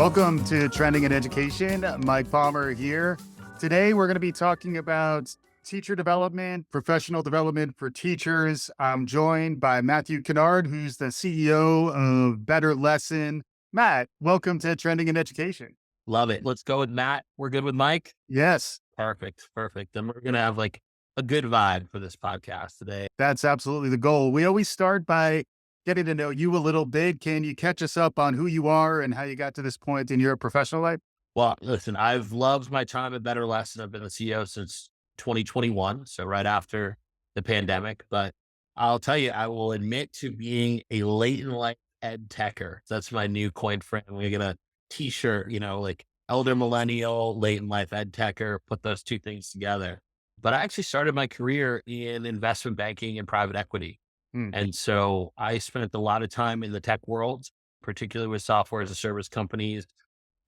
Welcome to Trending in Education. Mike Palmer here. Today, we're going to be talking about teacher development, professional development for teachers. I'm joined by Matthew Kennard, who's the CEO of BetterLesson. Matt, welcome to Trending in Education. Love it. Let's go with Matt. We're good with Mike? Yes. Perfect. And we're going to have like a good vibe for this podcast today. That's absolutely the goal. We always start by getting to know you a little bit. Can you catch us up on who you are and how you got to this point in your professional life? Well, listen, I've loved my time at BetterLesson. I've been the CEO since 2021, so right after the pandemic. But I'll tell you, I will admit to being a late in life edtecher. That's my new coin frame. We're going to t-shirt, like elder millennial, late in life edtecher, put those two things together. But I actually started my career in investment banking and private equity. And so I spent a lot of time in the tech world, particularly with software as a service companies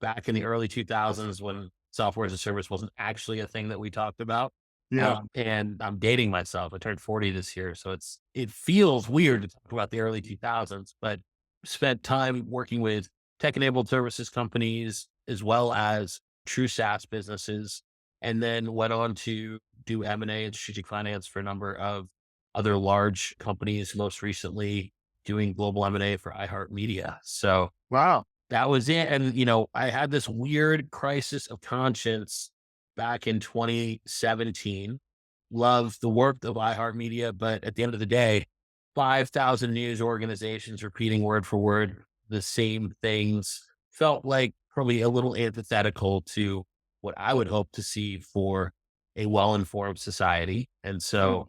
back in the early 2000s when software as a service wasn't actually a thing that we talked about. Yeah. And I'm dating myself. I turned 40 this year. So it feels weird to talk about the early 2000s, but spent time working with tech enabled services companies as well as true SaaS businesses, and then went on to do M&A and strategic finance for a number of other large companies, most recently doing global M&A for iHeartMedia. So Wow. that was it. And, I had this weird crisis of conscience back in 2017. Loved the work of iHeartMedia, but at the end of the day, 5,000 news organizations repeating word for word the same things felt like probably a little antithetical to what I would hope to see for a well-informed society. And so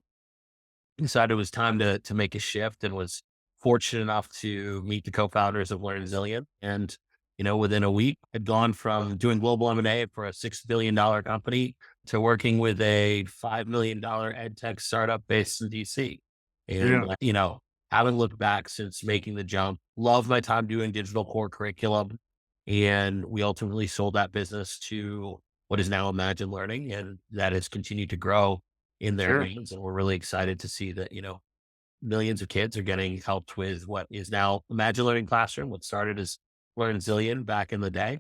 decided it was time to make a shift, and was fortunate enough to meet the co-founders of LearnZillion. And, within a week, had gone from doing global M&A for a $6 billion company to working with a $5 million ed tech startup based in DC. And, haven't looked back since making the jump. Love my time doing digital core curriculum. And we ultimately sold that business to what is now Imagine Learning. And that has continued to grow in their hands. And we're really excited to see that, millions of kids are getting helped with what is now Imagine Learning Classroom, what started as LearnZillion back in the day.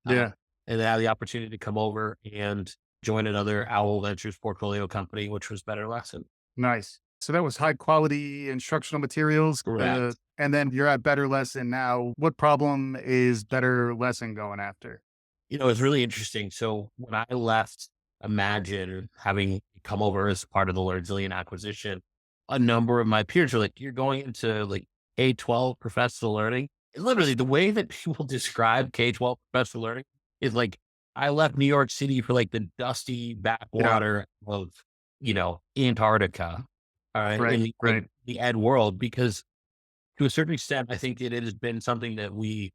Yeah. And then I had the opportunity to come over and join another Owl Ventures portfolio company, which was BetterLesson. Nice. So that was high quality instructional materials. Correct. And then you're at BetterLesson now. What problem is BetterLesson going after? It's really interesting. So when I left Imagine, having come over as part of the LearnZillion acquisition, a number of my peers were like, you're going into like K-12 professional learning. And literally the way that people describe K-12 professional learning is like, I left New York City for like the dusty backwater of, Antarctica. All right. In the ed world, because to a certain extent, I think it has been something that we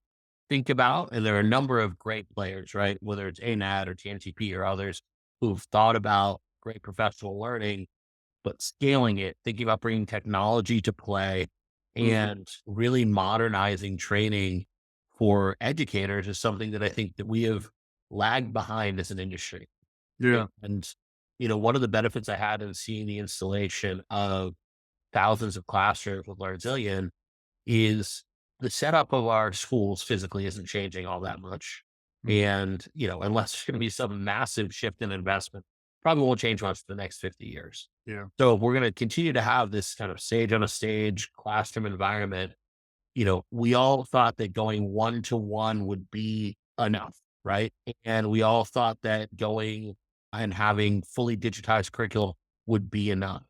think about. And there are a number of great players, right? Whether it's ANAD or TNTP or others who've thought about great professional learning, but scaling it, thinking about bringing technology to play and really modernizing training for educators is something that I think that we have lagged behind as an industry. Yeah. And, one of the benefits I had in seeing the installation of thousands of classrooms with LearnZillion is the setup of our schools physically isn't changing all that much. And, unless there's going to be some massive shift in investment, probably won't change much for the next 50 years. Yeah. So if we're going to continue to have this kind of stage on a stage classroom environment, we all thought that going 1-to-1 would be enough, right? And we all thought that going and having fully digitized curriculum would be enough.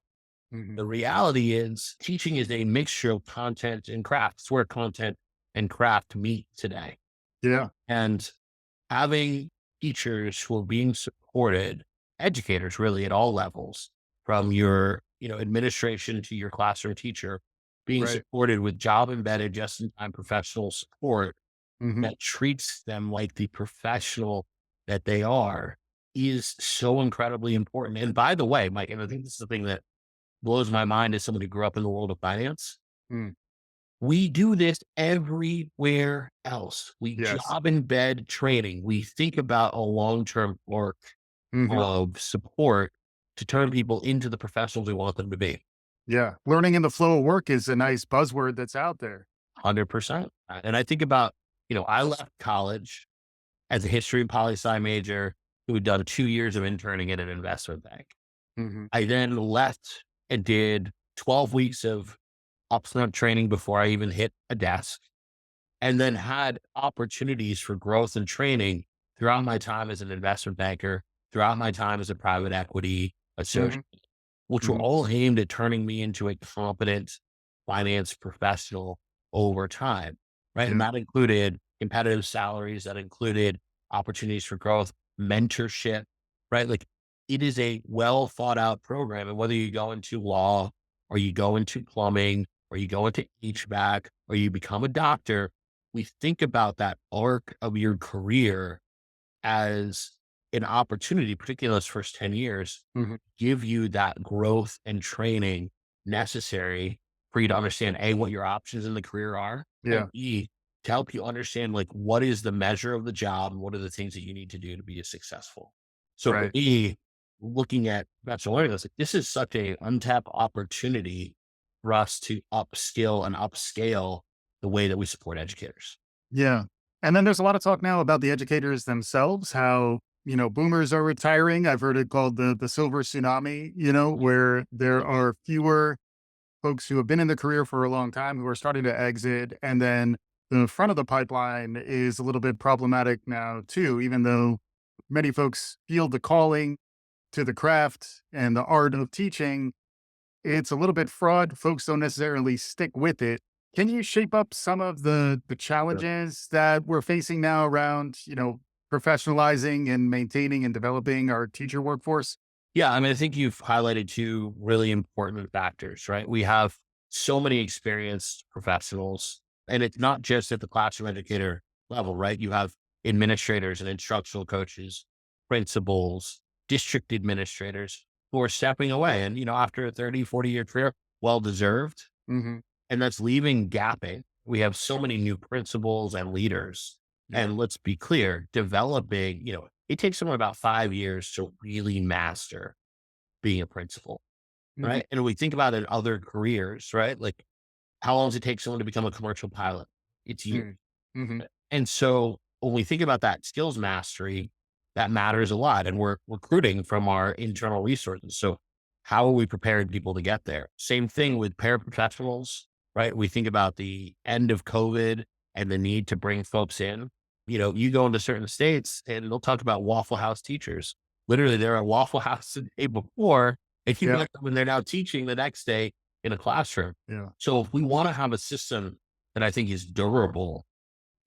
The reality is teaching is a mixture of content and craft. It's where content and craft meet today. Yeah. And having teachers who are being supported, educators really at all levels, from your, administration to your classroom teacher, being supported with job embedded, just in time professional support that treats them like the professional that they are is so incredibly important. And by the way, Mike, and I think this is the thing that blows my mind as someone who grew up in the world of finance. We do this everywhere else. We job embed training. We think about a long-term arc of support to turn people into the professionals we want them to be. Yeah. Learning in the flow of work is a nice buzzword that's out there. 100%. And I think about, I left college as a history and poli-sci major who had done 2 years of interning at an investment bank. Hmm. I then left and did 12 weeks of upfront training before I even hit a desk, and then had opportunities for growth and training throughout my time as an investment banker, throughout my time as a private equity Hmm. associate, which were Hmm. all aimed at turning me into a competent finance professional over time, right? And Yeah. that included competitive salaries, that included opportunities for growth, mentorship, right? Like it is a well thought out program. And whether you go into law or you go into plumbing or you go into HVAC or you become a doctor, we think about that arc of your career as an opportunity, particularly in those first 10 years, Hmm. give you that growth and training necessary for you to understand A, what your options in the career are, and Yeah. B, to help you understand like what is the measure of the job and what are the things that you need to do to be successful. So for Right. me, looking at bachelor learning, I was like, this is such a untapped opportunity for us to upskill and upscale the way that we support educators. Yeah. And then there's a lot of talk now about the educators themselves, how, boomers are retiring. I've heard it called the silver tsunami, where there are fewer folks who have been in the career for a long time who are starting to exit. And then the front of the pipeline is a little bit problematic now, too, even though many folks feel the calling to the craft and the art of teaching. It's a little bit fraud. Folks don't necessarily stick with it. Can you shape up some of the challenges that we're facing now around, professionalizing and maintaining and developing our teacher workforce? Yeah, I mean, I think you've highlighted two really important factors, right? We have so many experienced professionals, and it's not just at the classroom educator level, right? You have administrators and instructional coaches, principals, district administrators who are stepping away. And, after a 30, 40-year career, well deserved. Hmm. And that's leaving gapping. We have so many new principals and leaders. Yeah. And let's be clear, developing, it takes someone about 5 years to really master being a principal, Hmm. right? And we think about it in other careers, right? Like how long does it take someone to become a commercial pilot? It's years. Hmm. And so when we think about that skills mastery, that matters a lot. And we're recruiting from our internal resources. So how are we preparing people to get there? Same thing with paraprofessionals, right? We think about the end of COVID and the need to bring folks in. You go into certain states and they'll talk about Waffle House teachers. Literally, they're at Waffle House the day before, and you Yeah. met them and they're now teaching the next day in a classroom. Yeah. So if we want to have a system that I think is durable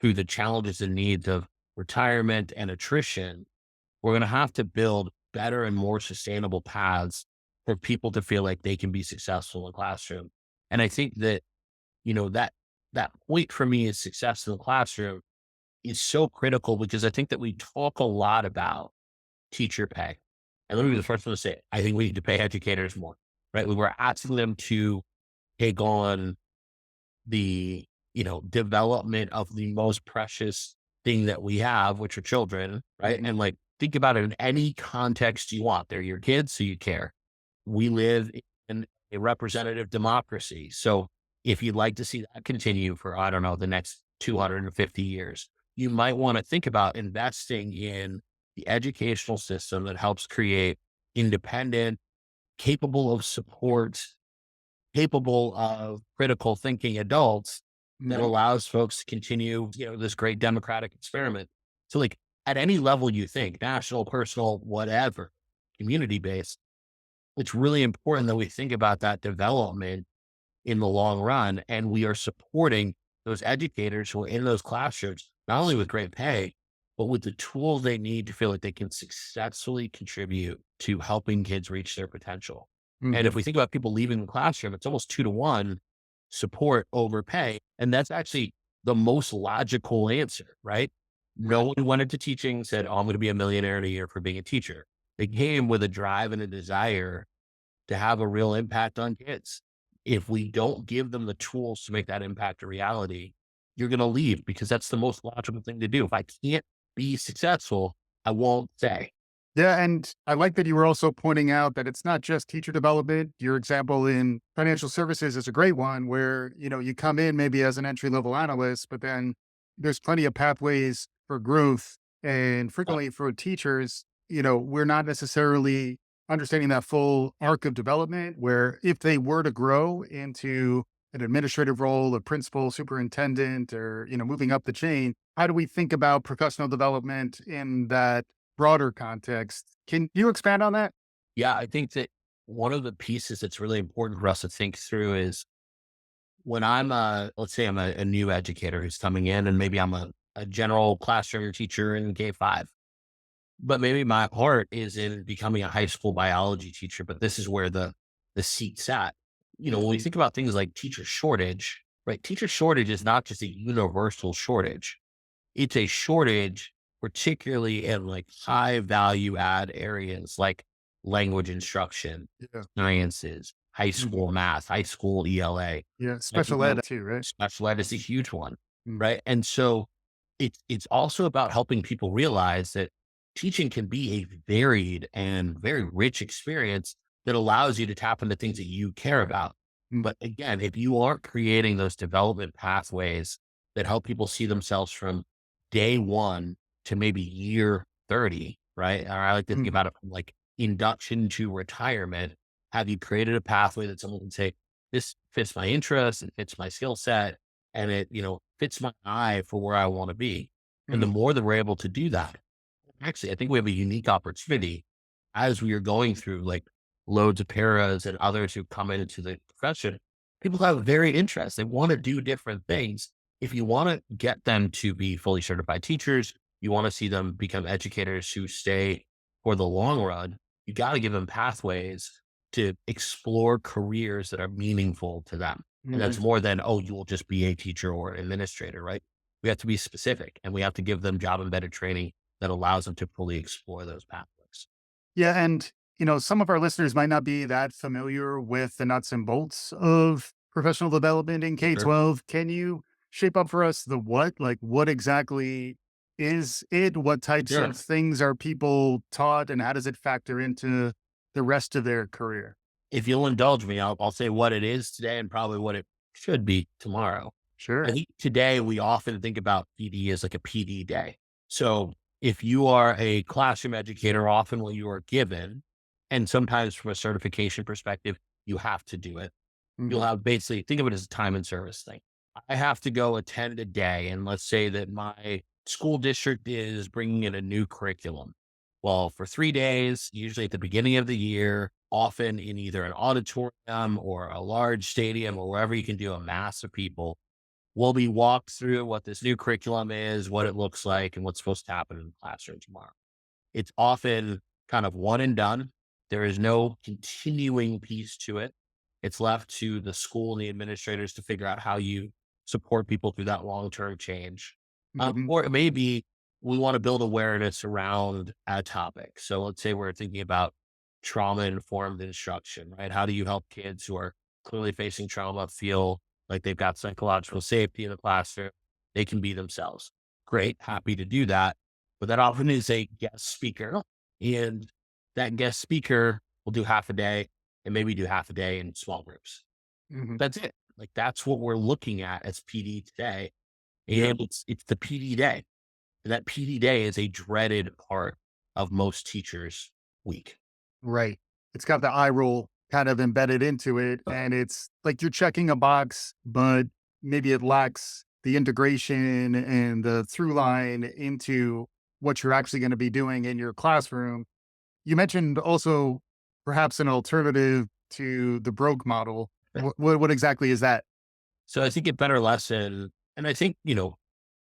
through the challenges and needs of retirement and attrition, we're going to have to build better and more sustainable paths for people to feel like they can be successful in the classroom. And I think that, that point for me is success in the classroom is so critical because I think that we talk a lot about teacher pay. And let me be the first one to say it. I think we need to pay educators more, right? We were asking them to take on the, development of the most precious thing that we have, which are children, right? Hmm. And like, think about it in any context you want. They're your kids, so you care. We live in a representative democracy. So if you'd like to see that continue for, I don't know, the next 250 years, you might want to think about investing in the educational system that helps create independent, capable of support, capable of critical thinking adults that Hmm. allows folks to continue, this great democratic experiment. So like at any level you think, national, personal, whatever, community based, it's really important that we think about that development in the long run. And we are supporting those educators who are in those classrooms, not only with great pay, but with the tools they need to feel like they can successfully contribute to helping kids reach their potential. And Hmm. if we think about people leaving the classroom, it's almost 2 to 1 support over pay. And that's actually the most logical answer, right? No Right. one went into teaching and said, oh, I'm going to be a millionaire in a year for being a teacher. They came with a drive and a desire to have a real impact on kids. If we don't give them the tools to make that impact a reality, you're going to leave because that's the most logical thing to do. If I can't be successful, I won't stay. Yeah. And I like that you were also pointing out that it's not just teacher development. Your example in financial services is a great one where, you come in maybe as an entry level analyst, but then there's plenty of pathways for growth. And frequently for teachers, we're not necessarily understanding that full arc of development where if they were to grow into an administrative role, a principal, superintendent, or, moving up the chain, how do we think about professional development in that broader context? Can you expand on that? Yeah, I think that one of the pieces that's really important for us to think through is when let's say I'm a new educator who's coming in, and maybe I'm a general classroom teacher in K-5, but maybe my heart is in becoming a high school biology teacher, but this is where the seat sat. When we think about things like teacher shortage, right? Teacher shortage is not just a universal shortage. It's a shortage, particularly in like high value add areas like language instruction, Yeah. sciences, high Mhm. school math, high school ELA. Yeah. And, Special ed too, right? special ed is a huge one, Mm. right? And so it's also about helping people realize that teaching can be a varied and very rich experience that allows you to tap into things that you care about. Mm. But again, if you aren't creating those development pathways that help people see themselves from day one to maybe year 30, right? Or I like to think Mm. about it from like induction to retirement. Have you created a pathway that someone can say, this fits my interest, it fits my skill set, and it, fits my eye for where I want to be. And the Mm. more that we're able to do that, actually, I think we have a unique opportunity as we are going through like loads of paras and others who come into the profession. People have very interest. They want to do different things. If you want to get them to be fully certified teachers, you want to see them become educators who stay for the long run, you got to give them pathways to explore careers that are meaningful to them. And Mhm. that's more than, oh, you will just be a teacher or an administrator, right? We have to be specific and we have to give them job embedded training that allows them to fully explore those pathways. Yeah. And, some of our listeners might not be that familiar with the nuts and bolts of professional development in K Sure. 12. Can you shape up for us the what? Like, what exactly is it? What types Sure. of things are people taught, and how does it factor into the rest of their career? If you'll indulge me, I'll say what it is today and probably what it should be tomorrow. I Sure. think today we often think about PD as like a PD day. So if you are a classroom educator, often what you are given, and sometimes from a certification perspective, you have to do it. You'll Hmm. have basically think of it as a time and service thing. I have to go attend a day, and let's say that my school district is bringing in a new curriculum. Well, for 3 days, usually at the beginning of the year, often in either an auditorium or a large stadium or wherever you can do a mass of people, we'll be walked through what this new curriculum is, what it looks like, and what's supposed to happen in the classroom tomorrow. It's often kind of one and done. There is no continuing piece to it. It's left to the school and the administrators to figure out how you support people through that long-term change. Hmm. Or it may be we want to build awareness around a topic. So let's say we're thinking about trauma-informed instruction, right? How do you help kids who are clearly facing trauma feel like they've got psychological safety in the classroom? They can be themselves. Great, happy to do that, but that often is a guest speaker. And that guest speaker will do half a day and maybe do half a day in small groups. Hmm. That's it. Like that's what we're looking at as PD today. And it's the PD day. And that PD day is a dreaded part of most teachers' week. Right. It's got the eye roll kind of embedded into it. And it's like you're checking a box, but maybe it lacks the integration and the through line into what you're actually going to be doing in your classroom. You mentioned also perhaps an alternative to the broke model. What exactly is that? So I think a better lesson, and I think,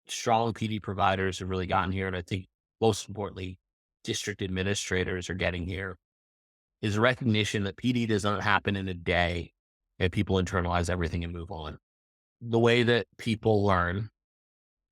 strong PD providers have really gotten here. And I think most importantly, district administrators are getting here is recognition that PD does not happen in a day and people internalize everything and move on. The way that people learn,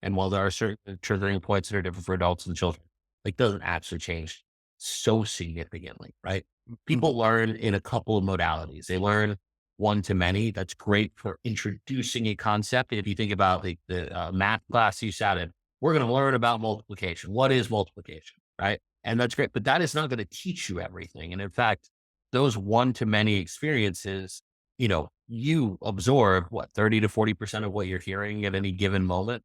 and while there are certain triggering points that are different for adults and children, like doesn't actually change so significantly, right? Mhm. People learn in a couple of modalities. They learn one to many. That's great for introducing a concept. If you think about the math class you sat in, we're going to learn about multiplication. What is multiplication, right? And that's great, but that is not going to teach you everything. And in fact, those one to many experiences, you absorb what 30 to 40% of what you're hearing at any given moment,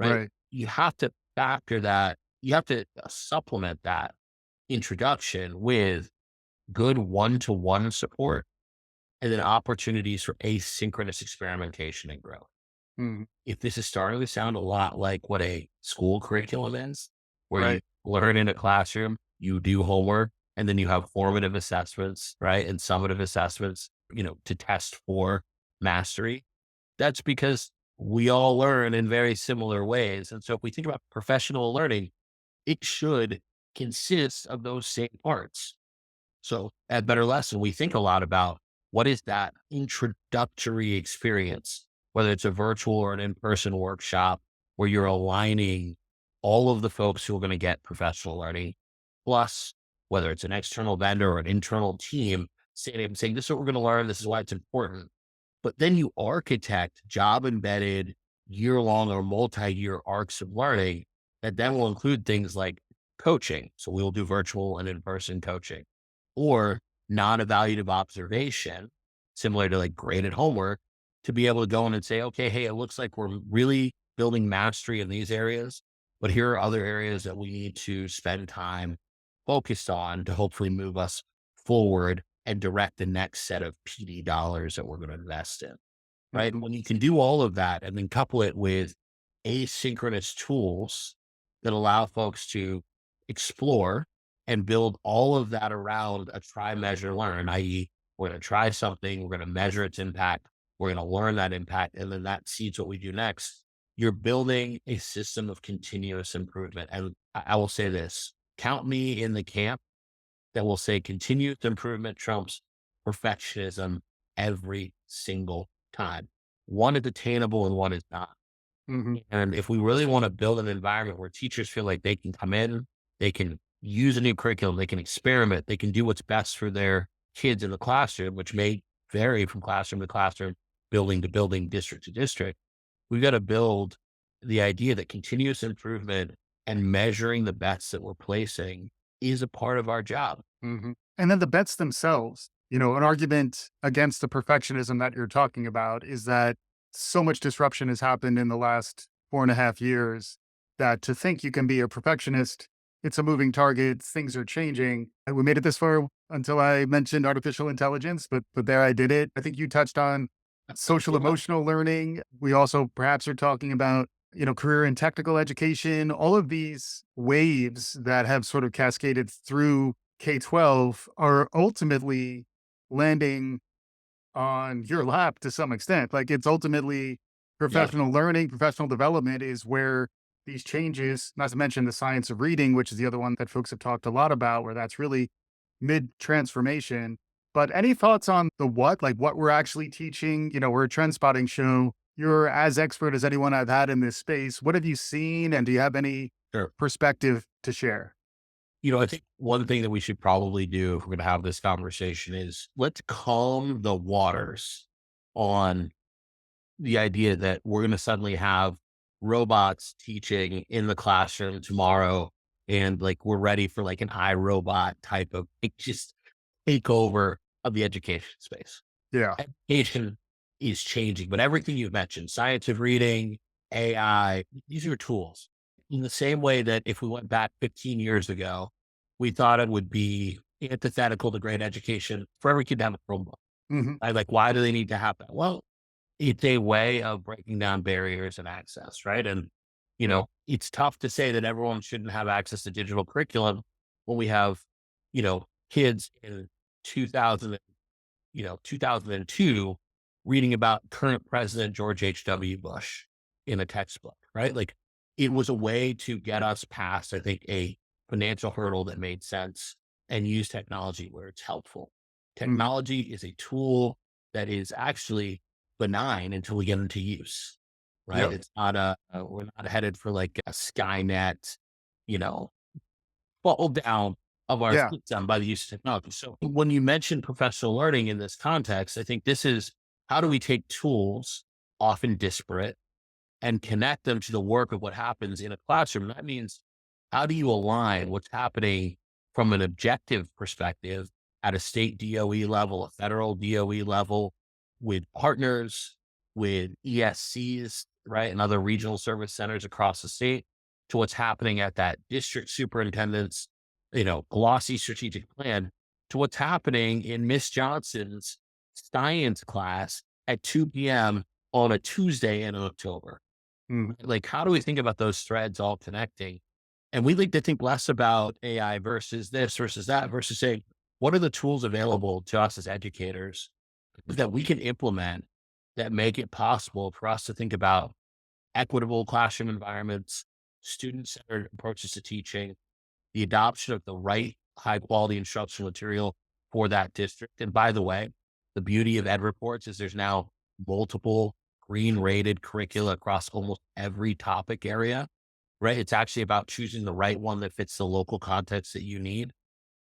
right? Right. You have to factor that, you have to supplement that introduction with good one-to-one support and then opportunities for asynchronous experimentation and growth. Mhm. If this is starting to sound a lot like what a school curriculum is, where you Right. learn in a classroom, you do homework, and then you have formative assessments, right? And summative assessments, to test for mastery. That's because we all learn in very similar ways. And so if we think about professional learning, it should consist of those same parts. So at Better Lesson, we think a lot about what is that introductory experience, whether it's a virtual or an in-person workshop where you're aligning all of the folks who are going to get professional learning, plus whether it's an external vendor or an internal team saying, this is what we're going to learn. This is why it's important. But then you architect job embedded year-long or multi-year arcs of learning that then will include things like coaching. So we'll do virtual and in-person coaching or non-evaluative observation, similar to like graded homework, to be able to go in and say, okay, hey, it looks like we're really building mastery in these areas, but here are other areas that we need to spend time focused on to hopefully move us forward and direct the next set of PD dollars that we're going to invest in. Right. Mhm. When you can do all of that and then couple it with asynchronous tools that allow folks to explore and build all of that around a try, measure, learn, i.e., we're going to try something, we're going to measure its impact, we're going to learn that impact, and then that seeds what we do next. You're building a system of continuous improvement. And I will say this, count me in the camp that will say continuous improvement trumps perfectionism every single time. One is attainable and one is not. Mhm. And if we really want to build an environment where teachers feel like they can come in, they can use a new curriculum, they can experiment, they can do what's best for their kids in the classroom, which may vary from classroom to classroom, building to building, district to district, we've got to build the idea that continuous improvement and measuring the bets that we're placing is a part of our job. Mhm. And then the bets themselves, an argument against the perfectionism that you're talking about is that so much disruption has happened in the last 4.5 years that to think you can be a perfectionist, it's a moving target, things are changing. And we made it this far until I mentioned artificial intelligence, but there I did it. I think you touched on social Yeah. emotional learning. We also perhaps are talking about career and technical education, all of these waves that have sort of cascaded through K-12 are ultimately landing on your lap to some extent. Like it's ultimately Yep. professional learning, professional development is where these changes, not to mention the science of reading, which is the other one that folks have talked a lot about, where that's really mid transformation. But any thoughts on the what, like what we're actually teaching? We're a trend spotting show. You're as expert as anyone I've had in this space. What have you seen? And do you have any Sure. perspective to share? I think one thing that we should probably do if we're going to have this conversation is let's calm the waters on the idea that we're going to suddenly have robots teaching in the classroom tomorrow. And like, we're ready for like an iRobot type of just takeover of the education space. Yeah. Education is changing, but everything you've mentioned, science of reading, AI, these are tools. In the same way that if we went back 15 years ago, we thought it would be antithetical to great education for every kid to have a Chromebook. Hmm. I like, why do they need to have that? Well, it's a way of breaking down barriers and access, right? And, it's tough to say that everyone shouldn't have access to digital curriculum when we have, kids in 2000 2002 reading about current President George H.W. Bush in a textbook, right? Like it was a way to get us past, I think, a financial hurdle that made sense and use technology where it's helpful. Hmm. Technology is a tool that is actually benign until we get into use, right? Yep. It's not we're not headed for like a Skynet, you know, fall down of our Yeah. system by the use of technology. So when you mention professional learning in this context, I think this is how do we take tools, often disparate, and connect them to the work of what happens in a classroom? And that means how do you align what's happening from an objective perspective at a state DOE level, a federal DOE level, with partners, with ESCs right? And other regional service centers across the state to what's happening at that district superintendent's, glossy strategic plan to what's happening in Miss Johnson's science class at 2 p.m. on a Tuesday in October. Mm. Like, how do we think about those threads all connecting? And we like to think less about AI versus this versus that versus saying, what are the tools available to us as educators that we can implement that make it possible for us to think about equitable classroom environments, student centered approaches to teaching, the adoption of the right high quality instructional material for that district. And by the way, the beauty of ed reports is there's now multiple green rated curricula across almost every topic area, right? It's actually about choosing the right one that fits the local context that you need.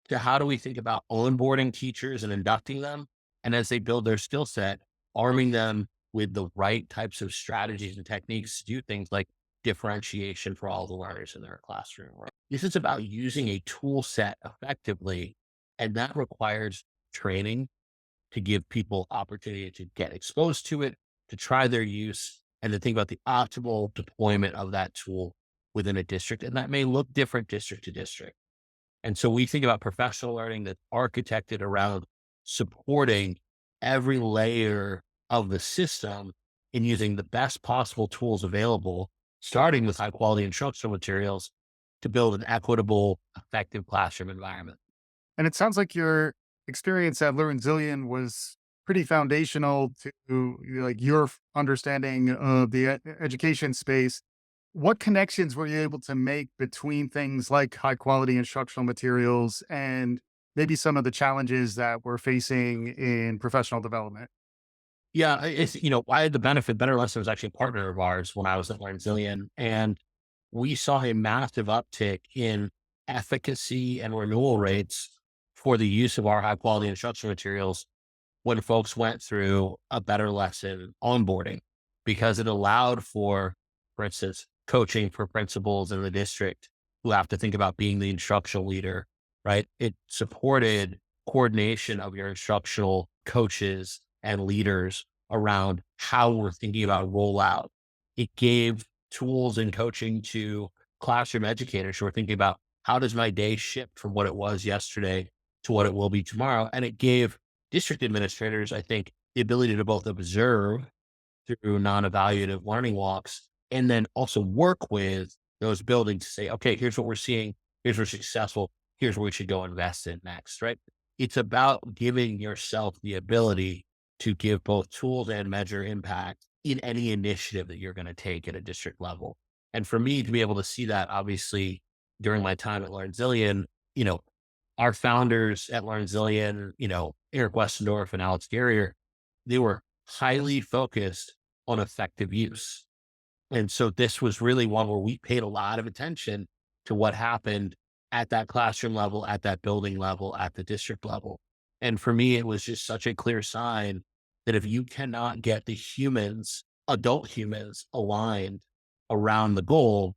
To how do we think about onboarding teachers and inducting them? And as they build their skill set, arming them with the right types of strategies and techniques to do things like differentiation for all the learners in their classroom. Right? This is about using a tool set effectively, and that requires training to give people opportunity to get exposed to it, to try their use, and to think about the optimal deployment of that tool within a district. And that may look different district to district. And so we think about professional learning that's architected around supporting every layer of the system and using the best possible tools available, starting with high quality instructional materials to build an equitable, effective classroom environment. And it sounds like your experience at LearnZillion was pretty foundational to like your understanding of the education space. What connections were you able to make between things like high quality instructional materials and maybe some of the challenges that we're facing in professional development? Yeah, I had the benefit. BetterLesson was actually a partner of ours when I was at LearnZillion, and we saw a massive uptick in efficacy and renewal rates for the use of our high quality instructional materials when folks went through a better lesson onboarding because it allowed for instance, coaching for principals in the district who have to think about being the instructional leader, right? It supported coordination of your instructional coaches and leaders around how we're thinking about rollout. It gave tools and coaching to classroom educators who are thinking about how does my day shift from what it was yesterday to what it will be tomorrow. And it gave district administrators, I think, the ability to both observe through non-evaluative learning walks and then also work with those buildings to say, okay, here's what we're seeing. Here's what's successful. Here's where we should go invest in next, right? It's about giving yourself the ability to give both tools and measure impact in any initiative that you're going to take at a district level. And for me to be able to see that, obviously, during my time at LearnZillion, you know, our founders at LearnZillion, Eric Westendorf and Alex Garrier, they were highly focused on effective use. And so this was really one where we paid a lot of attention to what happened at that classroom level, at that building level, at the district level. And for me, it was just such a clear sign that if you cannot get the humans, adult humans aligned around the goal,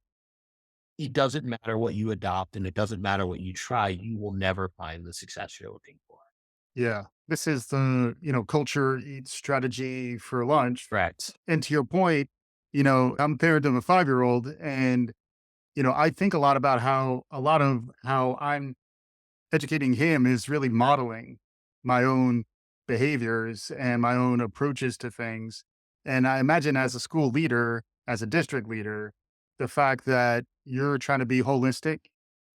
it doesn't matter what you adopt and it doesn't matter what you try, you will never find the success you're looking for. Yeah. This is the, culture eats strategy for lunch. Correct. And to your point, I'm a parent of a 5-year-old and, I think a lot about how a lot of how I'm educating him is really modeling my own behaviors and my own approaches to things. And I imagine as a school leader, as a district leader, the fact that you're trying to be holistic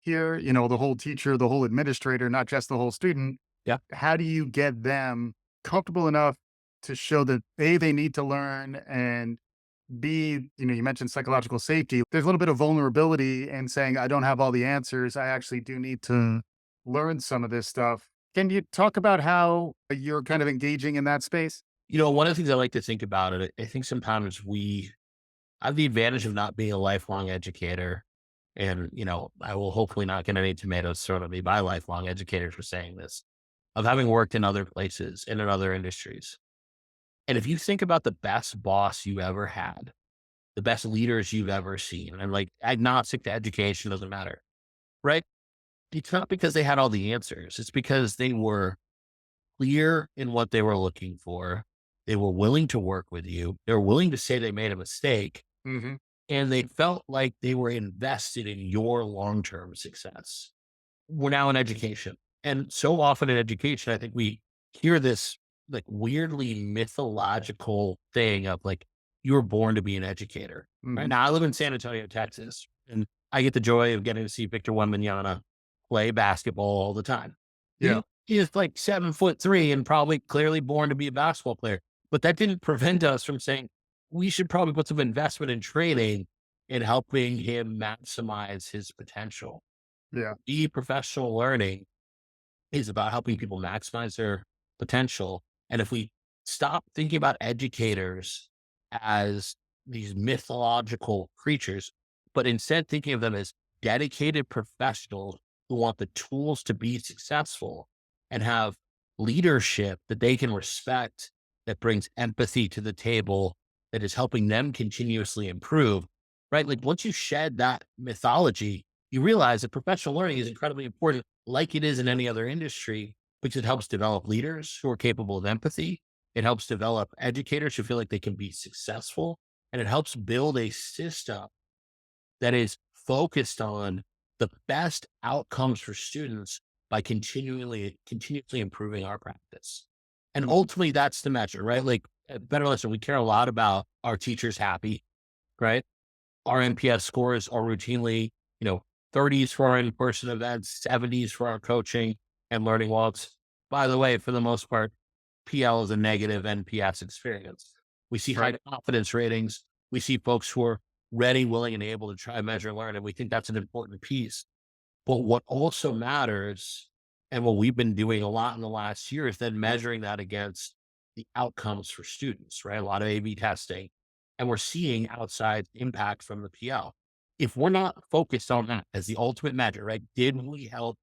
here, the whole teacher, the whole administrator, not just the whole student. Yeah. How do you get them comfortable enough to show that A, they need to learn and B, you mentioned psychological safety. There's a little bit of vulnerability in saying, I don't have all the answers. I actually do need to learn some of this stuff. Can you talk about how you're kind of engaging in that space? One of the things I like to think about it, I think sometimes we have the advantage of not being a lifelong educator. And, I will hopefully not get any tomatoes thrown at me by lifelong educators for saying this, of having worked in other places and in other industries. And if you think about the best boss you ever had, the best leaders you've ever seen, and like agnostic to education doesn't matter, right? It's not because they had all the answers. It's because they were clear in what they were looking for. They were willing to work with you. They were willing to say they made a mistake, Hmm. and they felt like they were invested in your long-term success. We're now in education. And so often in education, I think we hear this like weirdly mythological thing of like, you were born to be an educator. Right Hmm. now, I live in San Antonio, Texas, and I get the joy of getting to see Victor Wembanyama play basketball all the time. Yeah. He is like 7'3" and probably clearly born to be a basketball player. But that didn't prevent us from saying we should probably put some investment in training in helping him maximize his potential. Yeah. Be professional learning is about helping people maximize their potential. And if we stop thinking about educators as these mythological creatures, but instead thinking of them as dedicated professionals who want the tools to be successful and have leadership that they can respect, that brings empathy to the table, that is helping them continuously improve, right? Like once you shed that mythology, you realize that professional learning is incredibly important, like it is in any other industry, because it helps develop leaders who are capable of empathy. It helps develop educators who feel like they can be successful. And it helps build a system that is focused on the best outcomes for students by continuously improving our practice. And Mhm. ultimately, that's the measure, right? Like at BetterLesson, we care a lot about our teachers happy, right? Our NPS scores are routinely, you know, 30s for our in-person events, 70s for our coaching and learning walks. By the way, for the most part, PL is a negative NPS experience. We see Right. high confidence ratings. We see folks who are ready, willing, and able to try, measure, and learn. And we think that's an important piece. But what also matters, and what we've been doing a lot in the last year, is then measuring that against the outcomes for students, right? A lot of A/B testing. And we're seeing outside impact from the PL. If we're not focused on that as the ultimate measure, right? Did we help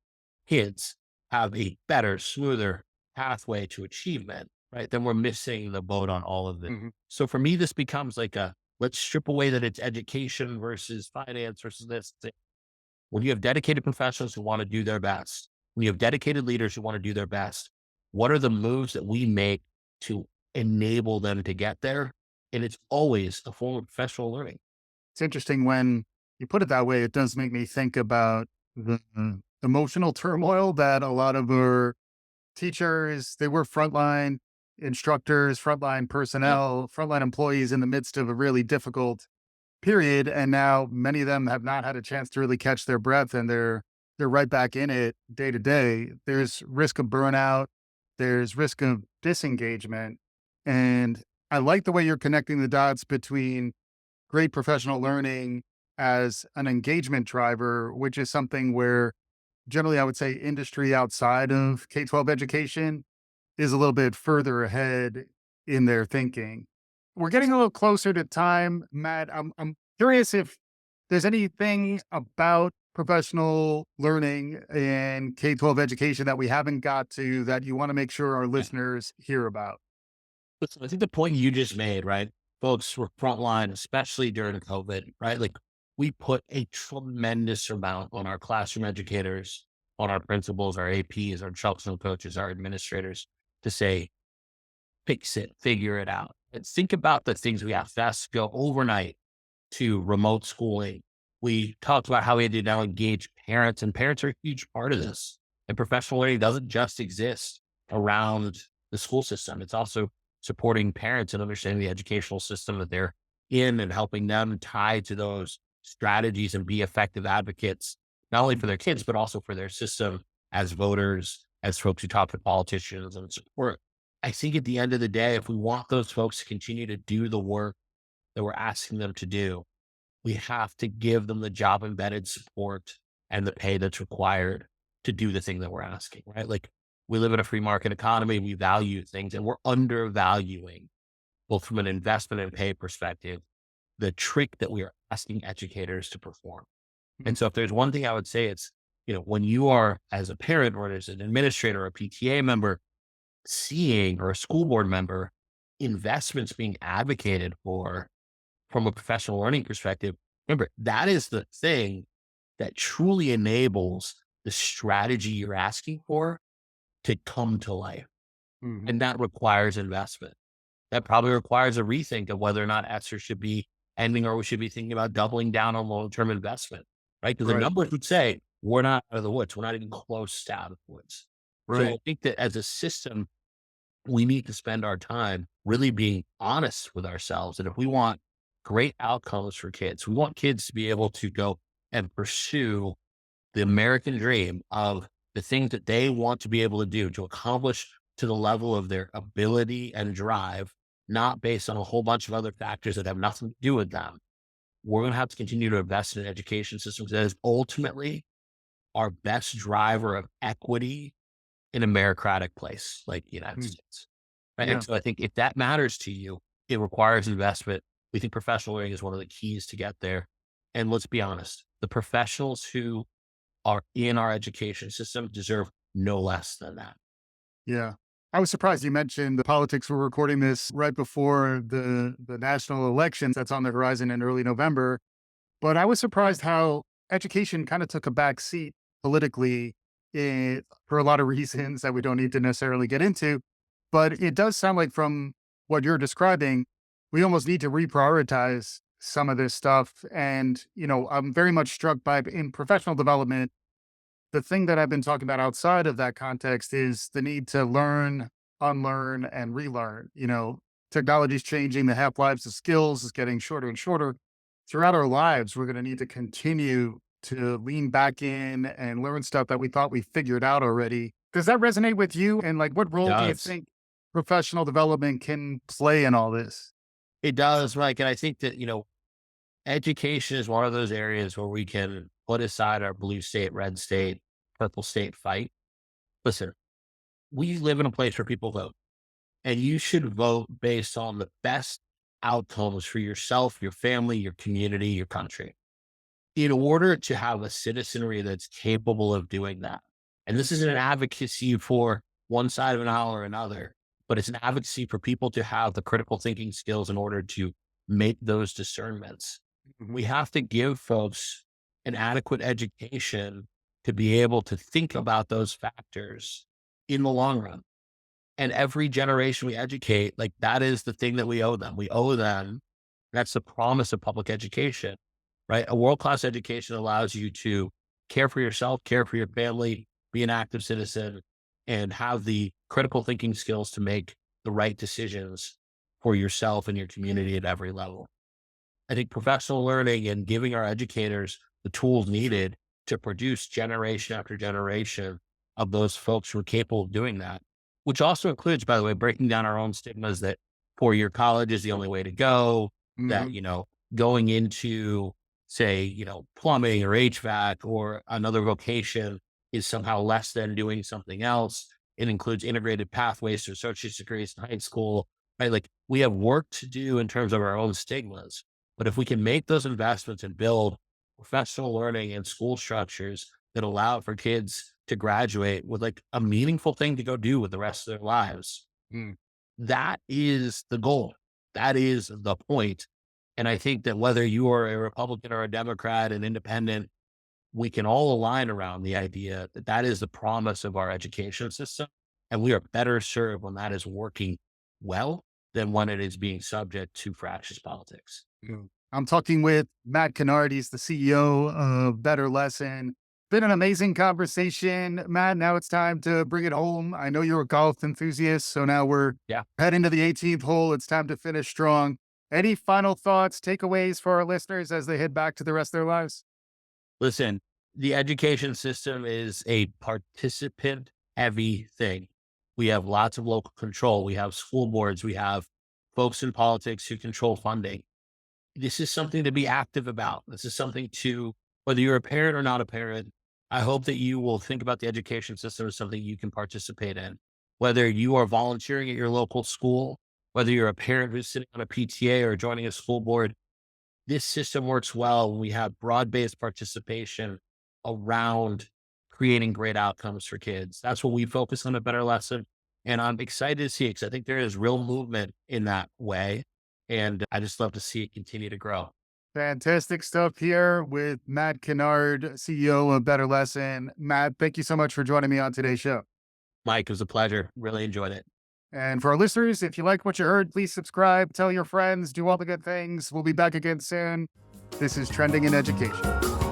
kids have a better, smoother pathway to achievement, right? Then we're missing the boat on all of this. Hmm. So for me, this becomes like a let's strip away that it's education versus finance versus this. When you have dedicated professionals who want to do their best, when you have dedicated leaders who want to do their best, what are the moves that we make to enable them to get there? And it's always a form of professional learning. It's interesting when you put it that way. It does make me think about the emotional turmoil that a lot of our teachers, they were frontline instructors, frontline Yeah. personnel, frontline employees in the midst of a really difficult period. And now many of them have not had a chance to really catch their breath, and they're right back in it day to day. There's risk of burnout, there's risk of disengagement. And I like the way you're connecting the dots between great professional learning as an engagement driver, which is something where generally I would say industry outside of K 12 education is a little bit further ahead in their thinking. We're getting a little closer to time, Matt. I'm curious if there's anything about professional learning and K 12 education that we haven't got to that you want to make sure our Yeah. listeners hear about. Listen, I think the point you just made, right? Folks were frontline, especially during COVID, right? Like we put a tremendous amount on our classroom educators, on our principals, our APs, our instructional coaches, our administrators to say, fix it, figure it out. And think about the things we have to go overnight to remote schooling. We talked about how we had to now engage parents, and parents are a huge part of this. And professional learning doesn't just exist around the school system. It's also supporting parents and understanding the educational system that they're in and helping them tie to those strategies and be effective advocates, not only for their kids, but also for their system as voters, as folks who talk to politicians and support. I think at the end of the day, if we want those folks to continue to do the work that we're asking them to do, we have to give them the job embedded support and the pay that's required to do the thing that we're asking, right? Like we live in a free market economy, we value things and we're undervaluing, both from an investment and pay perspective, the trick that we are asking educators to perform. Mhm. And so if there's one thing I would say, it's, when you are as a parent or as an administrator or a PTA member seeing or a school board member investments being advocated for from a professional learning perspective, remember that is the thing that truly enables the strategy you're asking for to come to life. Mhm. And that requires investment. that probably requires a rethink of whether or not ESSER should be ending or we should be thinking about doubling down on long-term investment, right? Because the Right. numbers would say we're not out of the woods. We're not even close to out of the woods. So I Right. think that as a system, we need to spend our time really being honest with ourselves. And if we want great outcomes for kids, we want kids to be able to go and pursue the American dream of the things that they want to be able to do to accomplish to the level of their ability and drive, not based on a whole bunch of other factors that have nothing to do with them. We're going to have to continue to invest in an education system that is ultimately our best driver of equity in a meritocratic place like the United Mm. States. Right. And Yeah. so I think if that matters to you, it requires investment. We think professional learning is one of the keys to get there. And let's be honest, the professionals who are in our education system deserve no less than that. Yeah. I was surprised you mentioned the politics. We're recording this right before the national elections that's on the horizon in early November. But I was surprised how education kind of took a back seat politically for a lot of reasons that we don't need to necessarily get into. But it does sound like from what you're describing, we almost need to reprioritize some of this stuff. And, I'm very much struck by in professional development, the thing that I've been talking about outside of that context is the need to learn, unlearn, and relearn. Technology's changing, the half lives of skills is getting shorter and shorter. Throughout our lives, we're going to need to continue to lean back in and learn stuff that we thought we figured out already. Does that resonate with you? And like, what It role do you does. think professional development can play in all this? It does, Mike. And I think that, education is one of those areas where we can put aside our blue state, red state, purple state fight. Listen, we live in a place where people vote, and you should vote based on the best outcomes for yourself, your family, your community, your country. In order to have a citizenry that's capable of doing that. And this isn't an advocacy for one side of an aisle or another, but it's an advocacy for people to have the critical thinking skills in order to make those discernments. We Mhm. have to give folks an adequate education to be able to think about those factors in the long run. And every generation we educate, like that is the thing that we owe them. We owe them. That's the promise of public education, right? A world class education allows you to care for yourself, care for your family, be an active citizen, and have the critical thinking skills to make the right decisions for yourself and your community at every level. I think professional learning and giving our educators the tools needed to produce generation after generation of those folks who are capable of doing that, which also includes, by the way, breaking down our own stigmas that 4 year college is the only way to go, that, Mhm. going into, say, plumbing or HVAC or another vocation is somehow less than doing something else. It includes integrated pathways to associate's degrees in high school, right? Like we have work to do in terms of our own stigmas. But if we can make those investments and build professional learning and school structures that allow for kids to graduate with like a meaningful thing to go do with the rest of their lives, Mm. that is the goal. That is the point. And I think that whether you are a Republican or a Democrat, an independent, we can all align around the idea that that is the promise of our education system. And we are better served when that is working well than when it is being subject to fractious politics. Mm. I'm talking with Matt Kennard. He's the CEO of BetterLesson. Been an amazing conversation, Matt. Now it's time to bring it home. I know you're a golf enthusiast, so now we're Yeah. heading to the 18th hole. It's time to finish strong. Any final thoughts, takeaways for our listeners as they head back to the rest of their lives? Listen, the education system is a participant heavy thing. We have lots of local control. We have school boards. We have folks in politics who control funding. This is something to be active about. This is something to, whether you're a parent or not a parent, I hope that you will think about the education system as something you can participate in. Whether you are volunteering at your local school, whether you're a parent who's sitting on a PTA or joining a school board, this system works well when we have broad-based participation around creating great outcomes for kids. That's what we focus on a Better Lesson. And I'm excited to see it because I think there is real movement in that way. And I just love to see it continue to grow. Fantastic stuff here with Matt Kennard, CEO of BetterLesson. Matt, thank you so much for joining me on today's show. Mike, it was a pleasure. Really enjoyed it. And for our listeners, if you like what you heard, please subscribe, tell your friends, do all the good things. We'll be back again soon. This is Trending in Education.